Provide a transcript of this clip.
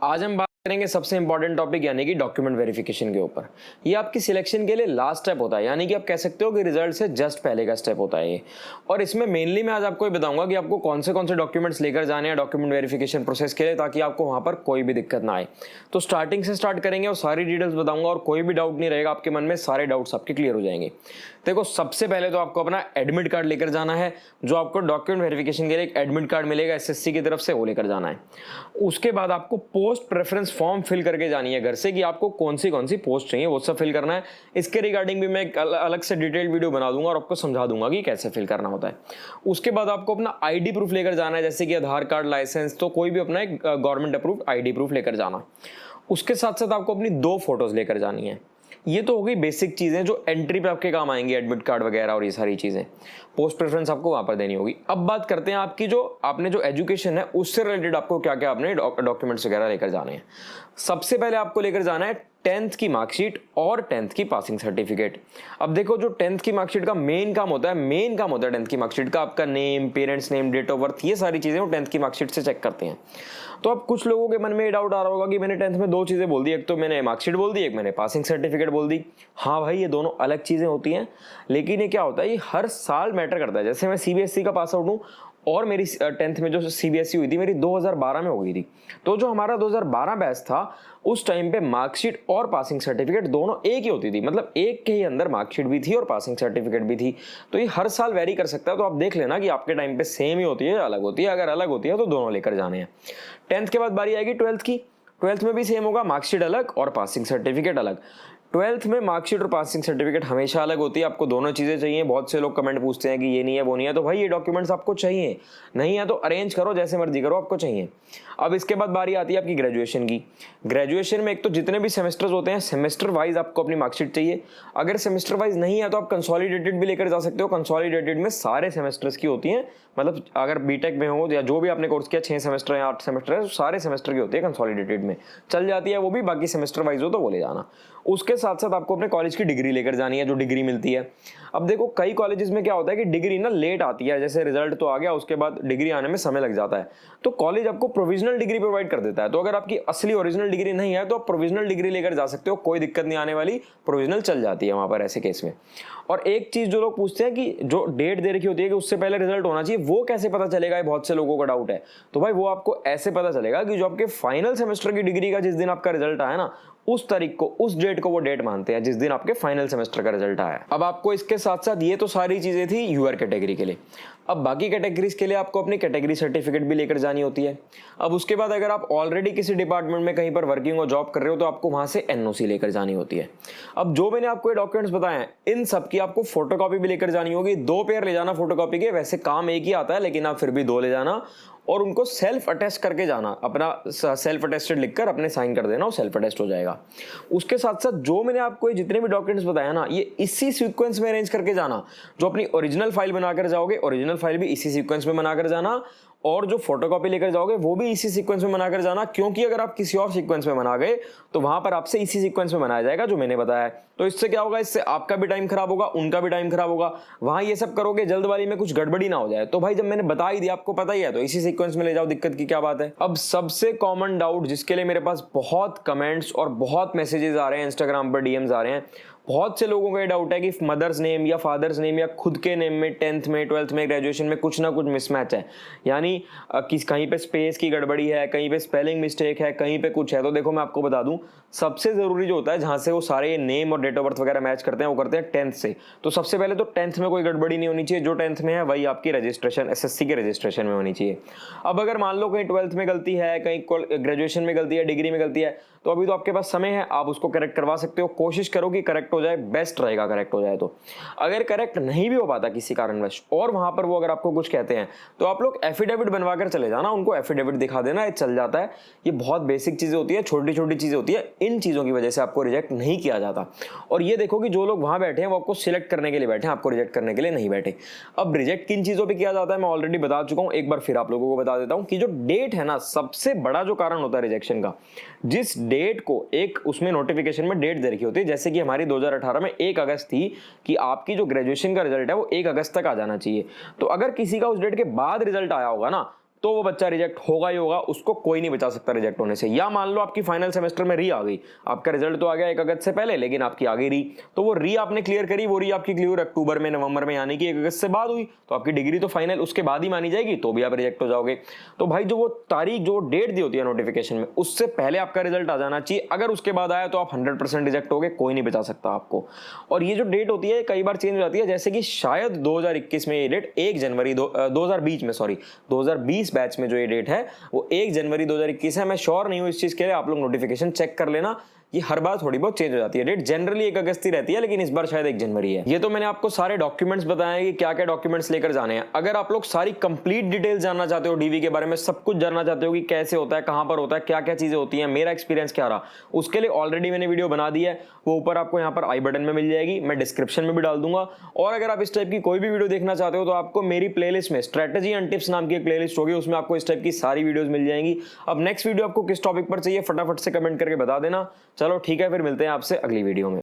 आज हम बात करेंगे सबसे इंपॉर्टेंट टॉपिक यानी कि डॉक्यूमेंट वेरिफिकेशन के ऊपर। ये आपकी सिलेक्शन के लिए लास्ट स्टेप होता है, यानी कि आप कह सकते हो कि रिजल्ट से जस्ट पहले का स्टेप होता है ये। और इसमें मेनली मैं आज आपको ये बताऊंगा कि आपको कौन से डॉक्यूमेंट्स लेकर जाने हैं डॉक्यूमेंट वेरिफिकेशन प्रोसेस के लिए, ताकि आपको वहां पर कोई भी दिक्कत ना आए। तो स्टार्टिंग से स्टार्ट करेंगे और सारी डिटेल्स बताऊंगा और कोई भी डाउट नहीं रहेगा आपके मन में, सारे डाउट्स आपके क्लियर हो जाएंगे। देखो, सबसे पहले तो आपको अपना एडमिट कार्ड लेकर जाना है। जो आपको डॉक्यूमेंट वेरिफिकेशन के लिए एक एडमिट कार्ड मिलेगा एसएससी की तरफ से, वो लेकर जाना है। उसके बाद आपको पोस्ट प्रेफरेंस फॉर्म फिल करके जानी है घर से कि आपको कौन सी पोस्ट चाहिए, वो सब फिल करना है। इसके रिगार्डिंग भी मैं एक अलग से डिटेल्ड वीडियो बना दूंगा और आपको समझा दूंगा कि कैसे फिल करना होता है। उसके बाद आपको अपना आईडी प्रूफ लेकर जाना है, जैसे कि आधार कार्ड, लाइसेंस, तो कोई भी अपना एक गवर्नमेंट अप्रूव्ड आईडी प्रूफ लेकर जाना। उसके साथ साथ आपको अपनी 2 फोटोज लेकर जानी है। ये तो हो गई बेसिक चीजें जो एंट्री पे आपके काम आएंगी, एडमिट कार्ड वगैरह और ये सारी चीजें। पोस्ट प्रेफरेंस आपको वहां पर देनी होगी। अब बात करते हैं आपकी आपने जो एजुकेशन है उससे रिलेटेड आपको क्या क्या अपने डॉक्यूमेंट्स वगैरह लेकर जाने हैं। सबसे पहले आपको लेकर जाना है 10th की मार्कशीट और 10th की पासिंग सर्टिफिकेट। अब देखो, जो 10th की मार्कशीट का मेन काम होता है 10th की मार्कशीट का आपका name, parents name, date of birth, ये सारी चीजें वो 10th की मार्कशीट से चेक करते हैं। तो अब कुछ लोगों के मन में ये डाउट आ रहा होगा कि मैंने 10th में 2 चीजें बोल दी, एक तो मैंने मार्कशीट बोल दी, एक मैंने पासिंग सर्टिफिकेट बोल दी। हाँ भाई, ये दोनों अलग चीजें होती हैं, लेकिन ये क्या होता है, ये हर साल मैटर करता है। जैसे मैं सीबीएसई का पास आउट हूँ और मेरी 10th में जो सीबीएसई हुई थी मेरी 2012 में हो गई थी। तो जो हमारा 2012 बैच था उस टाइम पे मार्कशीट और पासिंग सर्टिफिकेट दोनों एक ही होती थी, मतलब एक के ही अंदर मार्कशीट भी थी और पासिंग सर्टिफिकेट भी थी। तो ये हर साल वेरी कर सकता है, तो आप देख लेना कि आपके टाइम पे सेम ही होती है या अलग होती है। अगर अलग होती है तो दोनों लेकर जाने हैं। 10th के बाद बारी आएगी 12th की। 12th में भी सेम होगा, मार्कशीट अलग और पासिंग सर्टिफिकेट अलग। 12th में मार्कशीट और पासिंग सर्टिफिकेट हमेशा अलग होती है, आपको दोनों चीजें चाहिए। बहुत से लोग कमेंट पूछते हैं कि ये नहीं है वो नहीं है, तो भाई ये डॉक्यूमेंट्स आपको चाहिए, नहीं है तो अरेंज करो, जैसे मर्जी करो, आपको चाहिए। अब इसके बाद बारी आती है आपकी ग्रेजुएशन की। ग्रेजुएशन में एक तो जितने भी सेमेस्टर्स होते हैं सेमेस्टर वाइज आपको अपनी मार्कशीट चाहिए। अगर सेमेस्टर वाइज नहीं है तो आप कंसोलिडेटेड भी लेकर जा सकते हो। कंसोलिडेटेड में सारे सेमेस्टर्स की होती है, मतलब अगर बीटेक में हो या जो भी आपने कोर्स किया 6 सेमेस्टर या 8 सेमेस्टर है, सारे सेमेस्टर की होती है। कंसोलिडेटेड में चल जाती है वो भी, बाकी सेमेस्टर वाइज हो तो वो ले जाना। उसके साथ साथ आपको अपने कॉलेज की डिग्री लेकर जानी है, जो डिग्री मिलती है। अब देखो, कई कॉलेजेस में क्या होता है कि डिग्री ना लेट आती है, जैसे रिजल्ट तो आ गया उसके बाद डिग्री आने में समय लग जाता है, तो कॉलेज आपको प्रोविजनल डिग्री प्रोवाइड कर देता है। तो अगर आपकी असली ओरिजिनल डिग्री नहीं है तो आप प्रोविजनल डिग्री लेकर जा सकते हो, कोई दिक्कत नहीं आने वाली, प्रोविजनल चल जाती है वहां पर ऐसे केस में। और एक चीज जो लोग पूछते हैं कि जो डेट दे रखी होती है कि उससे पहले रिजल्ट होना चाहिए, वो कैसे पता चलेगा, ये बहुत से लोगों का डाउट है। तो भाई वो आपको ऐसे पता चलेगा कि जो आपके फाइनल सेमेस्टर की डिग्री का जिस दिन आपका रिजल्ट आया ना, उस तारीख को, उस डेट को वो डेट मानते हैं जिस दिन आपके फाइनल सेमेस्टर का रिजल्ट आया। अब आपको इसके साथ साथ, ये तो सारी चीजें थी यूआर कैटेगरी के लिए। अब बाकी कैटेगरीज के लिए आपको अपनी कैटेगरी सर्टिफिकेट भी लेकर जानी होती है। अब उसके बाद अगर आप ऑलरेडी किसी डिपार्टमेंट में कहीं पर वर्किंग और जॉब कर रहे हो तो आपको वहां से एनओसी लेकर जानी होती है। अब जो मैंने आपको ये डॉक्यूमेंट्स बताए हैं इन सब की आपको फोटोकॉपी भी लेकर जानी होगी। 2 पेयर ले जाना फोटोकॉपी के, वैसे काम एक ही आता है लेकिन आप फिर भी 2 ले जाना और उनको सेल्फ अटेस्ट करके जाना। अपना सेल्फ अटेस्टेड लिखकर अपने साइन कर देना और सेल्फ अटेस्ट हो जाएगा। उसके साथ साथ जो मैंने आपको ये जितने भी डॉक्यूमेंट्स बताया ना, ये इसी सीक्वेंस में अरेंज करके जाना। जो अपनी ओरिजिनल फाइल बनाकर जाओगे, ओरिजिनल फाइल भी इसी सीक्वेंस में बनाकर जाना, और जो फोटोकॉपी लेकर जाओगे वो भी इसी सीक्वेंस में बनाकर जाना। क्योंकि अगर आप किसी और सीक्वेंस में बना गए तो वहां पर आपसे इसी सीक्वेंस में बनाया जाएगा जो मैंने बताया है। तो इससे क्या होगा, इससे आपका भी टाइम खराब होगा, उनका भी टाइम खराब होगा। वहां ये सब करोगे जल्दबाजी में कुछ गड़बड़ी ना हो जाए। तो भाई जब मैंने बता ही दिया, आपको पता ही है, तो इसी सीक्वेंस में ले जाओ, दिक्कत की क्या बात है। अब सबसे कॉमन डाउट जिसके लिए मेरे पास बहुत कमेंट्स और बहुत मैसेजेस आ रहे हैं, इंस्टाग्राम पर डीएम्स आ रहे हैं, बहुत से लोगों का ये डाउट है कि मदर्स नेम या फादर्स नेम या खुद के नेम में 10th में, 12th में, ग्रेजुएशन में कुछ ना कुछ मिसमैच है। यानी कहीं पे स्पेस की गड़बड़ी है, कहीं पे स्पेलिंग मिस्टेक है, कहीं पे कुछ है। तो देखो मैं आपको बता दूं, सबसे जरूरी जो होता है जहां से वो सारे नेम और डेट ऑफ बर्थ वगैरह मैच करते हैं, वो करते हैं 10th से। तो सबसे पहले तो 10th में कोई गड़बड़ी नहीं होनी चाहिए। जो 10th में है वही आपकी रजिस्ट्रेशन, एसएससी के रजिस्ट्रेशन में होनी चाहिए। अब अगर मान लो कहीं 12th में गलती है, कहीं ग्रेजुएशन में गलती है, डिग्री में गलती है, तो अभी तो आपके पास समय है, आप उसको करेक्ट करवा सकते हो। कोशिश करो कि करेक्ट हो जाए, बेस्ट रहेगा करेक्ट हो जाए। तो अगर करेक्ट नहीं भी हो पाता किसी कारणवश और वहां पर वो अगर आपको कुछ कहते हैं तो आप लोग एफिडेविट बनवा कर चले जाना, उनको एफिडेविट दिखा देना, ये चल जाता है। ये बहुत बेसिक चीजें होती है, छोटी छोटी चीजें होती है, इन चीजों की वजह से आपको रिजेक्ट नहीं किया जाता। और ये देखो कि जो लोग वहां बैठे हैं वो आपको सिलेक्ट करने के लिए बैठे हैं, आपको रिजेक्ट करने के लिए नहीं बैठे। अब रिजेक्ट किन चीजों पर किया जाता है मैं ऑलरेडी बता चुका हूं, एक बार फिर आप लोगों को बता देता हूं कि जो डेट है ना, सबसे बड़ा जो कारण होता है रिजेक्शन का, जिस डेट को एक उसमें नोटिफिकेशन में डेट दे रखी होती है, जैसे कि हमारी 2018 में 1 अगस्त थी कि आपकी जो ग्रेजुएशन का रिजल्ट है वो 1 अगस्त तक आ जाना चाहिए। तो अगर किसी का उस डेट के बाद रिजल्ट आया होगा ना, तो वो बच्चा रिजेक्ट होगा ही होगा, उसको कोई नहीं बचा सकता रिजेक्ट होने से। या मान लो आपकी फाइनल सेमेस्टर में री आ गई, आपका रिजल्ट तो आ गया 1 अगस्त से पहले, लेकिन आपकी आ गई री, तो वो री आपने क्लियर करी, वो री आपकी क्लियर अक्टूबर में, नवंबर में, यानी कि 1 अगस्त से बाद हुई, तो आपकी डिग्री तो फाइनल उसके बाद ही मानी जाएगी, तो भी आप रिजेक्ट हो जाओगे। तो भाई जो वो तारीख, जो डेट दी होती है नोटिफिकेशन में, उससे पहले आपका रिजल्ट आ जाना चाहिए। अगर उसके बाद आया तो आप 100% रिजेक्ट हो गए, कोई नहीं बचा सकता आपको। और ये जो डेट होती है कई बार चेंज हो जाती है, जैसे कि शायद 2021 में ये डेट 1 जनवरी 2020 में, सॉरी 2020 बैच में जो ये डेट है वो 1 जनवरी 2021 है। मैं श्योर नहीं हूँ इस चीज के लिए, आप लोग नोटिफिकेशन चेक कर लेना। ये हर बार थोड़ी बहुत चेंज हो जाती है, डेट जनरली 1 अगस्त ही रहती है, लेकिन इस बार शायद 1 जनवरी है। ये तो मैंने आपको सारे डॉक्यूमेंट्स बताए कि क्या क्या डॉक्यूमेंट्स लेकर जाने हैं। अगर आप लोग सारी कंप्लीट डिटेल्स जानना चाहते हो डीवी के बारे में, सब कुछ जानना चाहते हो कि कैसे होता है, कहां पर होता है, क्या क्या चीजें होती हैं, मेरा एक्सपीरियंस क्या रहा, उसके लिए ऑलरेडी मैंने वीडियो बना दी है, वो ऊपर आपको यहाँ पर आई बटन में मिल जाएगी, मैं डिस्क्रिप्शन में भी डाल दूंगा। और अगर आप इस टाइप की कोई भी वीडियो देखना चाहते हो तो आपको मेरी प्लेलिस्ट में स्ट्रेटेजी एंड टिप्स नाम की एक प्लेलिस्ट होगी, उसमें आपको इस टाइप की सारी वीडियोस मिल जाएंगी। अब नेक्स्ट वीडियो आपको किस टॉपिक पर चाहिए फटाफट से कमेंट करके बता देना। चलो ठीक है, फिर मिलते हैं आपसे अगली वीडियो में।